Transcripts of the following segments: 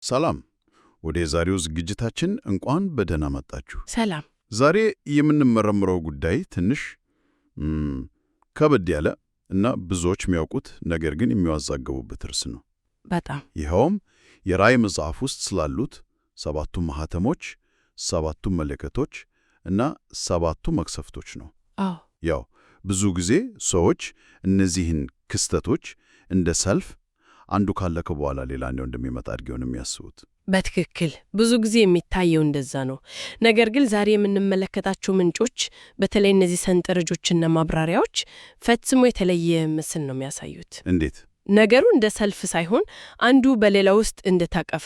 ሰላም ወደ ዛሬው ዝግጅታችን እንኳን በደህና መጣችሁ። ሰላም። ዛሬ የምንመረምረው ጉዳይ ትንሽ ከበድ ያለ እና ብዙዎች የሚያውቁት ነገር ግን የሚያወዛግቡበት ርዕስ ነው። በጣም ይኸውም የራእይ መጽሐፍ ውስጥ ስላሉት ሰባቱ ማኅተሞች፣ ሰባቱ መለከቶች እና ሰባቱ መቅሰፍቶች ነው። አዎ፣ ያው ብዙ ጊዜ ሰዎች እነዚህን ክስተቶች እንደ ሰልፍ አንዱ ካለከ በኋላ ሌላኛው እንደሚመጣ አድርገው ነው የሚያስቡት። በትክክል ብዙ ጊዜ የሚታየው እንደዛ ነው። ነገር ግን ዛሬ የምንመለከታቸው ምንጮች፣ በተለይ እነዚህ ሰንጠረዦችና ማብራሪያዎች ፈጽሞ የተለየ ምስል ነው የሚያሳዩት። እንዴት? ነገሩ እንደ ሰልፍ ሳይሆን አንዱ በሌላ ውስጥ እንደታቀፈ፣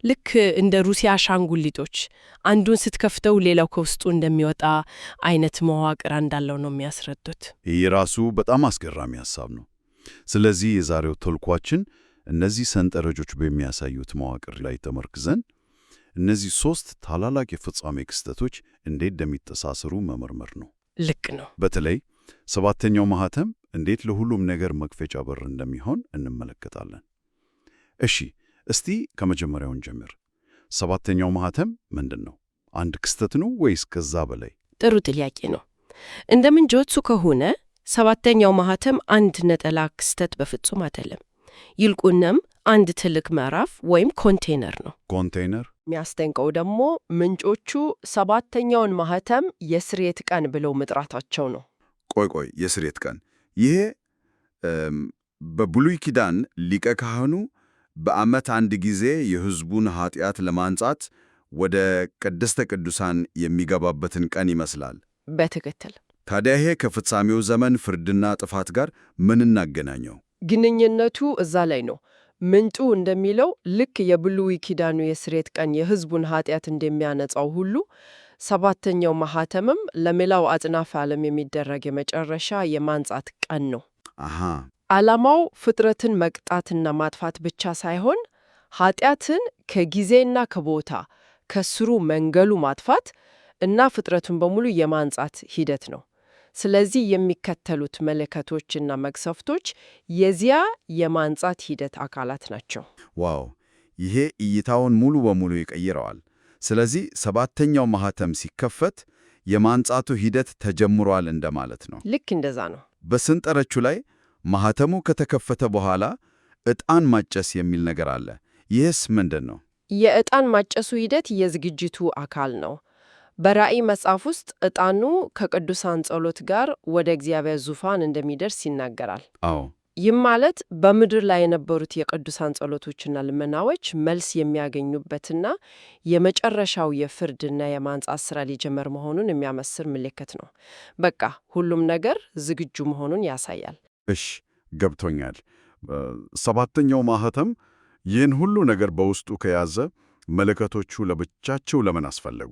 ልክ እንደ ሩሲያ አሻንጉሊቶች አንዱን ስትከፍተው ሌላው ከውስጡ እንደሚወጣ አይነት መዋቅር እንዳለው ነው የሚያስረዱት። ይህ ራሱ በጣም አስገራሚ ሐሳብ ነው። ስለዚህ የዛሬው ተልኳችን እነዚህ ሰንጠረዦች በሚያሳዩት መዋቅር ላይ ተመርክዘን እነዚህ ሦስት ታላላቅ የፍጻሜ ክስተቶች እንዴት እንደሚተሳሰሩ መመርመር ነው። ልክ ነው። በተለይ ሰባተኛው ማኅተም እንዴት ለሁሉም ነገር መክፈቻ በር እንደሚሆን እንመለከታለን። እሺ፣ እስቲ ከመጀመሪያውን ጀምር። ሰባተኛው ማኅተም ምንድን ነው? አንድ ክስተት ነው ወይስ ከዛ በላይ? ጥሩ ጥያቄ ነው። እንደ ምንጮቹ ከሆነ ሰባተኛው ማኅተም አንድ ነጠላ ክስተት በፍጹም አይደለም። ይልቁንም አንድ ትልቅ ምዕራፍ ወይም ኮንቴነር ነው። ኮንቴነር? የሚያስደንቀው ደግሞ ምንጮቹ ሰባተኛውን ማኅተም የስርየት ቀን ብለው መጥራታቸው ነው። ቆይ፣ የስርየት ቀን? ይሄ በብሉይ ኪዳን ሊቀ ካህኑ በዓመት አንድ ጊዜ የሕዝቡን ኃጢአት ለማንጻት ወደ ቅድስተ ቅዱሳን የሚገባበትን ቀን ይመስላል። በትክክል። ታዲያ ይሄ ከፍጻሜው ዘመን ፍርድና ጥፋት ጋር ምን እናገናኘው? ግንኙነቱ እዛ ላይ ነው። ምንጩ እንደሚለው ልክ የብሉይ ኪዳኑ የስርየት ቀን የሕዝቡን ኃጢአት እንደሚያነጻው ሁሉ ሰባተኛው ማኅተምም ለመላው አጽናፈ ዓለም የሚደረግ የመጨረሻ የማንጻት ቀን ነው። አሃ። ዓላማው ፍጥረትን መቅጣትና ማጥፋት ብቻ ሳይሆን ኃጢአትን ከጊዜና ከቦታ ከስሩ መንገሉ ማጥፋት እና ፍጥረቱን በሙሉ የማንጻት ሂደት ነው። ስለዚህ የሚከተሉት መለከቶችና መቅሰፍቶች የዚያ የማንጻት ሂደት አካላት ናቸው። ዋው! ይሄ እይታውን ሙሉ በሙሉ ይቀይረዋል። ስለዚህ ሰባተኛው ማኅተም ሲከፈት የማንጻቱ ሂደት ተጀምሯል እንደማለት ነው። ልክ እንደዛ ነው። በሰንጠረዡ ላይ ማኅተሙ ከተከፈተ በኋላ ዕጣን ማጨስ የሚል ነገር አለ። ይህስ ምንድን ነው? የዕጣን ማጨሱ ሂደት የዝግጅቱ አካል ነው። በራእይ መጽሐፍ ውስጥ ዕጣኑ ከቅዱሳን ጸሎት ጋር ወደ እግዚአብሔር ዙፋን እንደሚደርስ ይናገራል። አዎ። ይህም ማለት በምድር ላይ የነበሩት የቅዱሳን ጸሎቶችና ልመናዎች መልስ የሚያገኙበትና የመጨረሻው የፍርድና የማንጻት ሥራ ሊጀመር መሆኑን የሚያመስር ምልክት ነው። በቃ ሁሉም ነገር ዝግጁ መሆኑን ያሳያል። እሽ፣ ገብቶኛል። ሰባተኛው ማኅተም ይህን ሁሉ ነገር በውስጡ ከያዘ መለከቶቹ ለብቻቸው ለምን አስፈለጉ?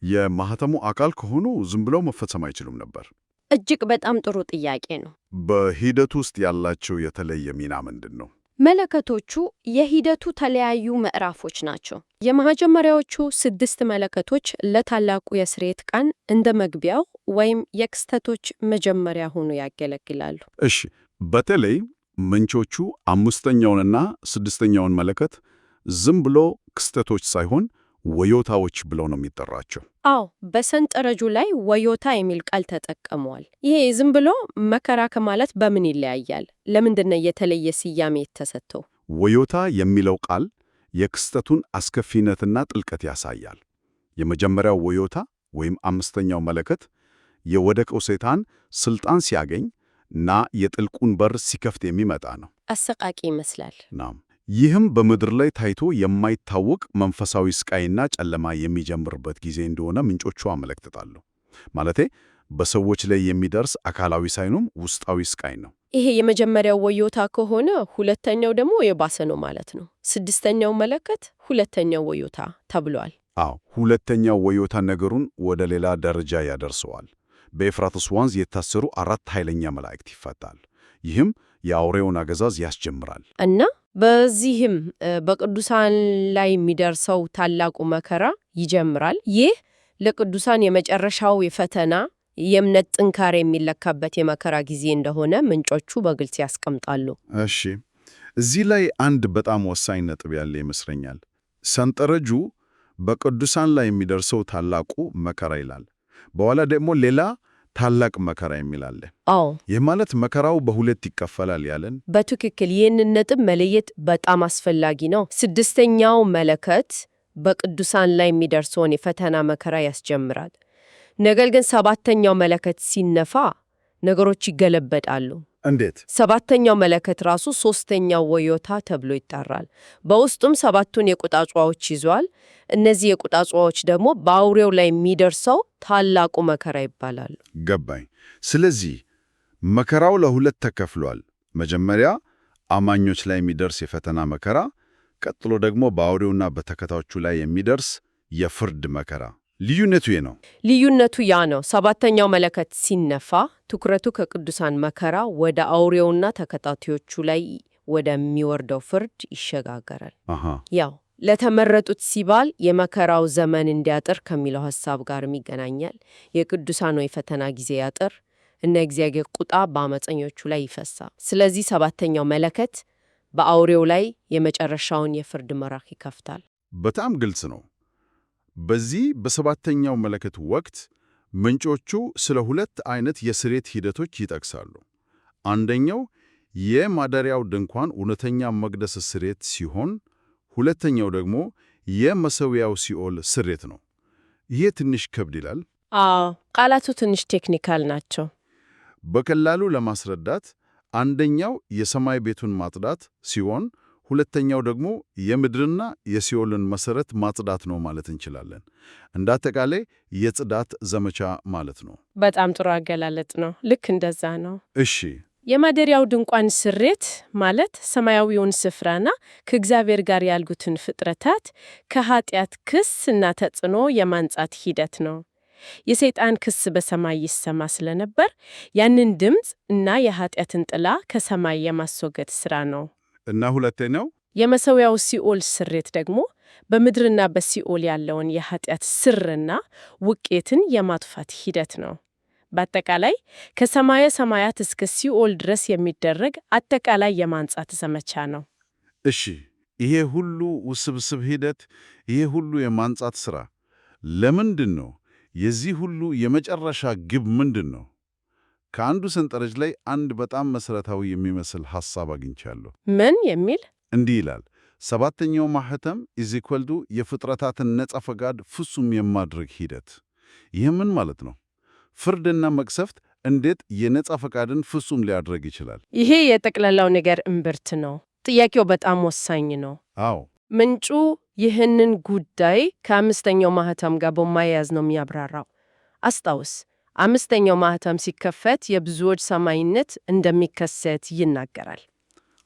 የማኅተሙ አካል ከሆኑ ዝም ብለው መፈጸም አይችሉም ነበር? እጅግ በጣም ጥሩ ጥያቄ ነው። በሂደቱ ውስጥ ያላቸው የተለየ ሚና ምንድን ነው? መለከቶቹ የሂደቱ ተለያዩ ምዕራፎች ናቸው። የመጀመሪያዎቹ 6 መለከቶች ለታላቁ የስርየት ቀን እንደ መግቢያው ወይም የክስተቶች መጀመሪያ ሆኖ ያገለግላሉ። እሺ፣ በተለይ ምንጮቹ አምስተኛውንና ስድስተኛውን መለከት ዝም ብሎ ክስተቶች ሳይሆን ወዮታዎች ብለው ነው የሚጠራቸው። አዎ፣ በሰንጠረዡ ላይ ወዮታ የሚል ቃል ተጠቅመዋል። ይሄ ዝም ብሎ መከራ ከማለት በምን ይለያያል? ለምንድነው የተለየ ስያሜ የተሰጠው? ወዮታ የሚለው ቃል የክስተቱን አስከፊነትና ጥልቀት ያሳያል። የመጀመሪያው ወዮታ ወይም አምስተኛው መለከት የወደቀው ሰይጣን ስልጣን ሲያገኝ እና የጥልቁን በር ሲከፍት የሚመጣ ነው። አሰቃቂ ይመስላል። ናም። ይህም በምድር ላይ ታይቶ የማይታወቅ መንፈሳዊ ስቃይና ጨለማ የሚጀምርበት ጊዜ እንደሆነ ምንጮቹ አመለክታሉ። ማለቴ በሰዎች ላይ የሚደርስ አካላዊ ሳይሆን ውስጣዊ ስቃይ ነው። ይሄ የመጀመሪያው ወዮታ ከሆነ ሁለተኛው ደግሞ የባሰ ነው ማለት ነው። ስድስተኛው መለከት ሁለተኛው ወዮታ ተብሏል። አዎ፣ ሁለተኛው ወዮታ ነገሩን ወደ ሌላ ደረጃ ያደርሰዋል። በኤፍራጥስ ወንዝ የታሰሩ 4 ኃይለኛ መላእክት ይፈታል። ይህም የአውሬውን አገዛዝ ያስጀምራል እና በዚህም በቅዱሳን ላይ የሚደርሰው ታላቁ መከራ ይጀምራል። ይህ ለቅዱሳን የመጨረሻው የፈተና የእምነት ጥንካሬ የሚለካበት የመከራ ጊዜ እንደሆነ ምንጮቹ በግልጽ ያስቀምጣሉ። እሺ፣ እዚህ ላይ አንድ በጣም ወሳኝ ነጥብ ያለ ይመስለኛል። ሰንጠረዡ በቅዱሳን ላይ የሚደርሰው ታላቁ መከራ ይላል። በኋላ ደግሞ ሌላ ታላቅ መከራ የሚል አለ። አዎ፣ ይህ ማለት መከራው በሁለት ይከፈላል ያለን። በትክክል ይህንን ነጥብ መለየት በጣም አስፈላጊ ነው። ስድስተኛው መለከት በቅዱሳን ላይ የሚደርሰውን የፈተና መከራ ያስጀምራል። ነገር ግን ሰባተኛው መለከት ሲነፋ ነገሮች ይገለበጣሉ። እንዴት? ሰባተኛው መለከት ራሱ ሦስተኛው ወዮታ ተብሎ ይጠራል። በውስጡም ሰባቱን የቁጣ ጽዋዎች ይዟል። እነዚህ የቁጣ ጽዋዎች ደግሞ በአውሬው ላይ የሚደርሰው ታላቁ መከራ ይባላሉ። ገባኝ። ስለዚህ መከራው ለሁለት ተከፍሏል። መጀመሪያ አማኞች ላይ የሚደርስ የፈተና መከራ፣ ቀጥሎ ደግሞ በአውሬውና በተከታዮቹ ላይ የሚደርስ የፍርድ መከራ። ልዩነቱ ይህ ነው። ልዩነቱ ያ ነው። ሰባተኛው መለከት ሲነፋ ትኩረቱ ከቅዱሳን መከራ ወደ አውሬውና ተከታዮቹ ላይ ወደሚወርደው ፍርድ ይሸጋገራል። ያው ለተመረጡት ሲባል የመከራው ዘመን እንዲያጥር ከሚለው ሐሳብ ጋርም ይገናኛል። የቅዱሳኑ የፈተና ጊዜ ያጥር እና የእግዚአብሔር ቁጣ በአመፀኞቹ ላይ ይፈሳል። ስለዚህ ሰባተኛው መለከት በአውሬው ላይ የመጨረሻውን የፍርድ ምዕራፍ ይከፍታል። በጣም ግልጽ ነው። በዚህ በሰባተኛው መለከት ወቅት ምንጮቹ ስለ ሁለት አይነት የስርየት ሂደቶች ይጠቅሳሉ። አንደኛው የማደሪያው ድንኳን እውነተኛ መቅደስ ስርየት ሲሆን፣ ሁለተኛው ደግሞ የመሠዊያው ሲኦል ስርየት ነው። ይሄ ትንሽ ከብድ ይላል። አዎ፣ ቃላቱ ትንሽ ቴክኒካል ናቸው። በቀላሉ ለማስረዳት አንደኛው የሰማይ ቤቱን ማጽዳት ሲሆን፣ ሁለተኛው ደግሞ የምድርና የሲኦልን መሠረት ማጽዳት ነው ማለት እንችላለን። እንደ አጠቃላይ የጽዳት ዘመቻ ማለት ነው። በጣም ጥሩ አገላለጥ ነው። ልክ እንደዛ ነው። እሺ፣ የማደሪያው ድንኳን ስሬት ማለት ሰማያዊውን ስፍራና ከእግዚአብሔር ጋር ያሉትን ፍጥረታት ከኃጢአት ክስ እና ተጽዕኖ የማንጻት ሂደት ነው። የሰይጣን ክስ በሰማይ ይሰማ ስለነበር ያንን ድምፅ እና የኃጢአትን ጥላ ከሰማይ የማስወገድ ሥራ ነው። እና ሁለተኛው የመሠዊያው ሲኦል ስሬት ደግሞ በምድርና በሲኦል ያለውን የኃጢአት ስርና ውጤትን የማጥፋት ሂደት ነው። በአጠቃላይ ከሰማየ ሰማያት እስከ ሲኦል ድረስ የሚደረግ አጠቃላይ የማንጻት ዘመቻ ነው። እሺ፣ ይሄ ሁሉ ውስብስብ ሂደት፣ ይሄ ሁሉ የማንጻት ሥራ ለምንድን ነው? የዚህ ሁሉ የመጨረሻ ግብ ምንድን ነው? ከአንዱ ሰንጠረዥ ላይ አንድ በጣም መሠረታዊ የሚመስል ሐሳብ አግኝቻለሁ። ምን የሚል? እንዲህ ይላል፣ ሰባተኛው ማኅተም ኢዚኳልዱ የፍጥረታትን ነጻ ፈቃድ ፍጹም የማድረግ ሂደት። ይህ ምን ማለት ነው? ፍርድና መቅሰፍት እንዴት የነጻ ፈቃድን ፍጹም ሊያደርግ ይችላል? ይሄ የጠቅላላው ነገር እምብርት ነው። ጥያቄው በጣም ወሳኝ ነው። አዎ፣ ምንጩ ይህንን ጉዳይ ከአምስተኛው ማኅተም ጋር በማያያዝ ነው የሚያብራራው። አስታውስ፣ አምስተኛው ማኅተም ሲከፈት የብዙዎች ሰማይነት እንደሚከሰት ይናገራል።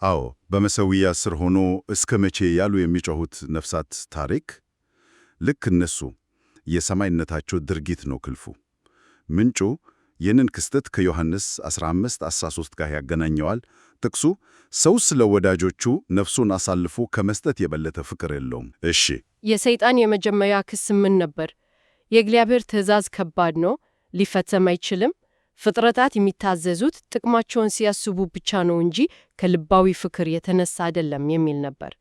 አዎ፣ በመሠዊያ ስር ሆኖ እስከ መቼ ያሉ የሚጮኹት ነፍሳት ታሪክ። ልክ እነሱ የሰማይነታቸው ድርጊት ነው ክልፉ። ምንጩ ይህንን ክስተት ከዮሐንስ 15:13 ጋር ያገናኘዋል። ጥቅሱ ሰው ስለ ወዳጆቹ ነፍሱን አሳልፎ ከመስጠት የበለጠ ፍቅር የለውም። እሺ፣ የሰይጣን የመጀመሪያ ክስ ምን ነበር? የእግዚአብሔር ትእዛዝ ከባድ ነው፣ ሊፈጸም አይችልም፣ ፍጥረታት የሚታዘዙት ጥቅማቸውን ሲያስቡ ብቻ ነው እንጂ ከልባዊ ፍቅር የተነሳ አይደለም የሚል ነበር።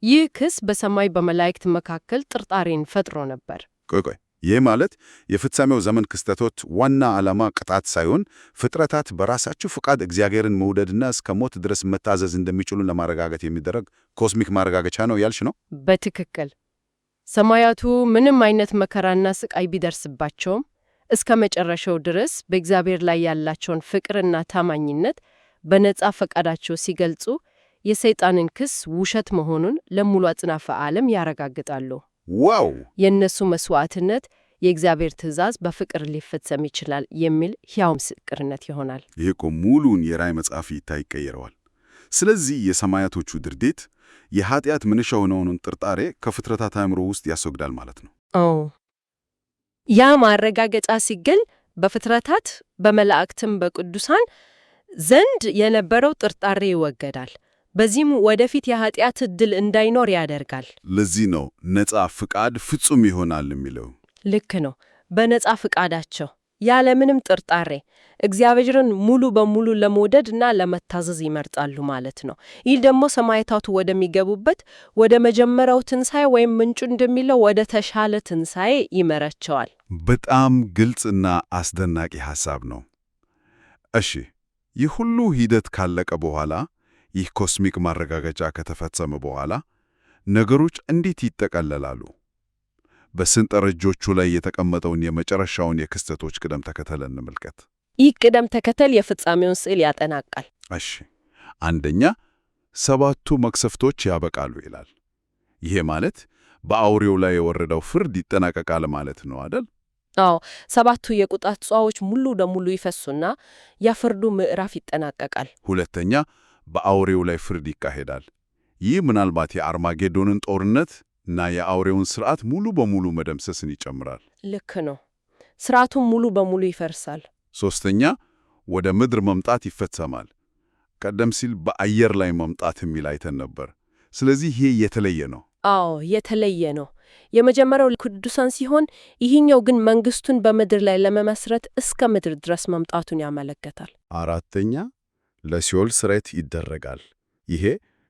ይህ ክስ በሰማይ በመላእክት መካከል ጥርጣሬን ፈጥሮ ነበር። ቆይ፣ ይህ ማለት የፍጻሜው ዘመን ክስተቶች ዋና ዓላማ ቅጣት ሳይሆን ፍጥረታት በራሳቸው ፍቃድ እግዚአብሔርን መውደድና እስከ ሞት ድረስ መታዘዝ እንደሚችሉ ለማረጋገጥ የሚደረግ ኮስሚክ ማረጋገጫ ነው ያልሽ ነው? በትክክል። ሰማያቱ ምንም አይነት መከራና ስቃይ ቢደርስባቸውም እስከ መጨረሻው ድረስ በእግዚአብሔር ላይ ያላቸውን ፍቅርና ታማኝነት በነጻ ፈቃዳቸው ሲገልጹ የሰይጣንን ክስ ውሸት መሆኑን ለሙሉ አጽናፈ ዓለም ያረጋግጣሉ። ዋው! የእነሱ መስዋዕትነት የእግዚአብሔር ትእዛዝ በፍቅር ሊፈጸም ይችላል የሚል ሕያው ምስክርነት ይሆናል። ይህ እኮ ሙሉን የራእይ መጽሐፍ ይታይ ይቀይረዋል። ስለዚህ የሰማያቶቹ ድርጊት የኃጢአት መነሻ የሆነውን ጥርጣሬ ከፍጥረታት አእምሮ ውስጥ ያስወግዳል ማለት ነው። አዎ፣ ያ ማረጋገጫ ሲገኝ በፍጥረታት በመላእክትም በቅዱሳን ዘንድ የነበረው ጥርጣሬ ይወገዳል። በዚህም ወደፊት የኃጢአት ዕድል እንዳይኖር ያደርጋል። ለዚህ ነው ነጻ ፍቃድ ፍጹም ይሆናል የሚለው። ልክ ነው። በነጻ ፍቃዳቸው ያለምንም ጥርጣሬ እግዚአብሔርን ሙሉ በሙሉ ለመውደድ እና ለመታዘዝ ይመርጣሉ ማለት ነው። ይህ ደግሞ ሰማዕታቱ ወደሚገቡበት ወደ መጀመሪያው ትንሣኤ ወይም ምንጩ እንደሚለው ወደ ተሻለ ትንሣኤ ይመራቸዋል። በጣም ግልጽና አስደናቂ ሐሳብ ነው። እሺ፣ ይህ ሁሉ ሂደት ካለቀ በኋላ፣ ይህ ኮስሚክ ማረጋገጫ ከተፈጸመ በኋላ ነገሮች እንዴት ይጠቃለላሉ? በሰንጠረዦቹ ላይ የተቀመጠውን የመጨረሻውን የክስተቶች ቅደም ተከተል እንመልከት። ይህ ቅደም ተከተል የፍጻሜውን ስዕል ያጠናቃል። እሺ፣ አንደኛ 7ቱ መቅሰፍቶች ያበቃሉ ይላል። ይሄ ማለት በአውሬው ላይ የወረደው ፍርድ ይጠናቀቃል ማለት ነው አይደል? አዎ፣ 7ቱ የቁጣ ጽዋዎች ሙሉ ለሙሉ ይፈሱና የፍርዱ ምዕራፍ ይጠናቀቃል። ሁለተኛ በአውሬው ላይ ፍርድ ይካሄዳል። ይህ ምናልባት የአርማጌዶንን ጦርነት እና የአውሬውን ሥርዓት ሙሉ በሙሉ መደምሰስን ይጨምራል። ልክ ነው። ሥርዓቱም ሙሉ በሙሉ ይፈርሳል። ሦስተኛ ወደ ምድር መምጣት ይፈጸማል። ቀደም ሲል በአየር ላይ መምጣት የሚል አይተን ነበር። ስለዚህ ይሄ የተለየ ነው። አዎ፣ የተለየ ነው። የመጀመሪያው ቅዱሳን ሲሆን፣ ይህኛው ግን መንግሥቱን በምድር ላይ ለመመስረት እስከ ምድር ድረስ መምጣቱን ያመለክታል። አራተኛ ለሲኦል ስርየት ይደረጋል። ይሄ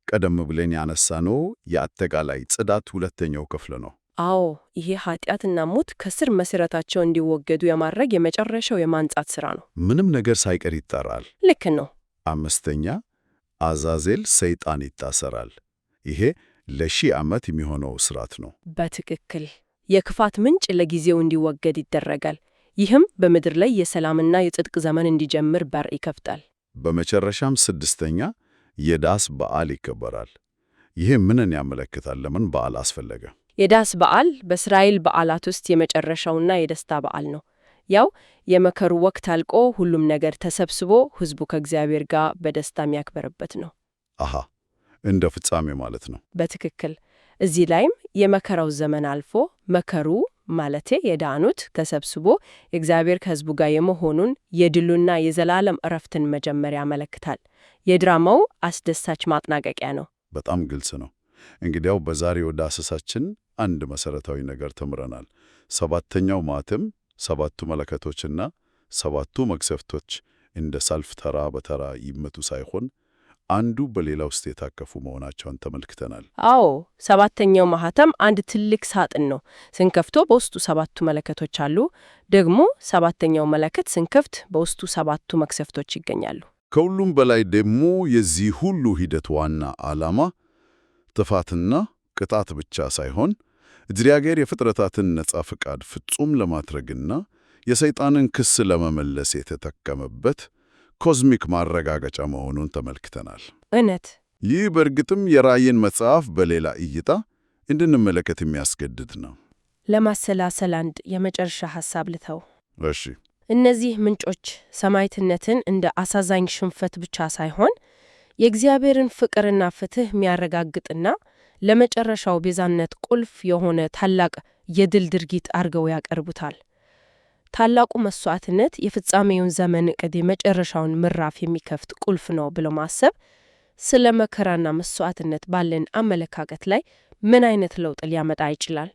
ቀደም ብለን ያነሳነው የአጠቃላይ ጽዳት ሁለተኛው ክፍል ነው። አዎ፣ ይሄ ኃጢአትና ሞት ከስር መሠረታቸው እንዲወገዱ የማድረግ የመጨረሻው የማንጻት ሥራ ነው። ምንም ነገር ሳይቀር ይጠራል። ልክ ነው። አምስተኛ አዛዜል ሰይጣን ይታሰራል። ይሄ ለ1000 ዓመት የሚሆነው እስራት ነው። በትክክል የክፋት ምንጭ ለጊዜው እንዲወገድ ይደረጋል። ይህም በምድር ላይ የሰላምና የጽድቅ ዘመን እንዲጀምር በር ይከፍታል። በመጨረሻም ስድስተኛ የዳስ በዓል ይከበራል። ይህ ምንን ያመለክታል? ለምን በዓል አስፈለገ? የዳስ በዓል በእስራኤል በዓላት ውስጥ የመጨረሻውና የደስታ በዓል ነው። ያው የመከሩ ወቅት አልቆ ሁሉም ነገር ተሰብስቦ ሕዝቡ ከእግዚአብሔር ጋር በደስታ የሚያክበርበት ነው። አሃ፣ እንደ ፍጻሜ ማለት ነው። በትክክል እዚህ ላይም የመከራው ዘመን አልፎ መከሩ ማለቴ የዳኑት ተሰብስቦ የእግዚአብሔር ከሕዝቡ ጋር የመሆኑን የድሉና የዘላለም ዕረፍትን መጀመሪያ ያመለክታል። የድራማው አስደሳች ማጠናቀቂያ ነው። በጣም ግልጽ ነው። እንግዲያው በዛሬው ዳሰሳችን አንድ መሰረታዊ ነገር ተምረናል። 7ኛው ማኅተም፣ 7ቱ መለከቶችና 7ቱ መቅሰፍቶች እንደ ሰልፍ ተራ በተራ ይመቱ ሳይሆን አንዱ በሌላ ውስጥ የታቀፉ መሆናቸውን ተመልክተናል። አዎ፣ 7ኛው ማኅተም አንድ ትልቅ ሳጥን ነው። ስንከፍቶ በውስጡ 7ቱ መለከቶች አሉ። ደግሞ 7ኛው መለከት ስንከፍት በውስጡ 7ቱ መቅሰፍቶች ይገኛሉ። ከሁሉም በላይ ደግሞ የዚህ ሁሉ ሂደት ዋና ዓላማ ጥፋትና ቅጣት ብቻ ሳይሆን እግዚአብሔር የፍጥረታትን ነጻ ፍቃድ ፍጹም ለማድረግና የሰይጣንን ክስ ለመመለስ የተጠቀመበት ኮዝሚክ ማረጋገጫ መሆኑን ተመልክተናል። እውነት። ይህ በእርግጥም የራእይን መጽሐፍ በሌላ እይታ እንድንመለከት የሚያስገድድ ነው። ለማሰላሰል አንድ የመጨረሻ ሐሳብ ልተው። እሺ። እነዚህ ምንጮች ሰማዕትነትን እንደ አሳዛኝ ሽንፈት ብቻ ሳይሆን የእግዚአብሔርን ፍቅርና ፍትሕ የሚያረጋግጥና ለመጨረሻው ቤዛነት ቁልፍ የሆነ ታላቅ የድል ድርጊት አድርገው ያቀርቡታል። ታላቁ መሥዋዕትነት የፍጻሜውን ዘመን ዕቅድ የመጨረሻውን ምዕራፍ የሚከፍት ቁልፍ ነው ብሎ ማሰብ ስለ መከራና መሥዋዕትነት ባለን አመለካከት ላይ ምን አይነት ለውጥ ሊያመጣ ይችላል?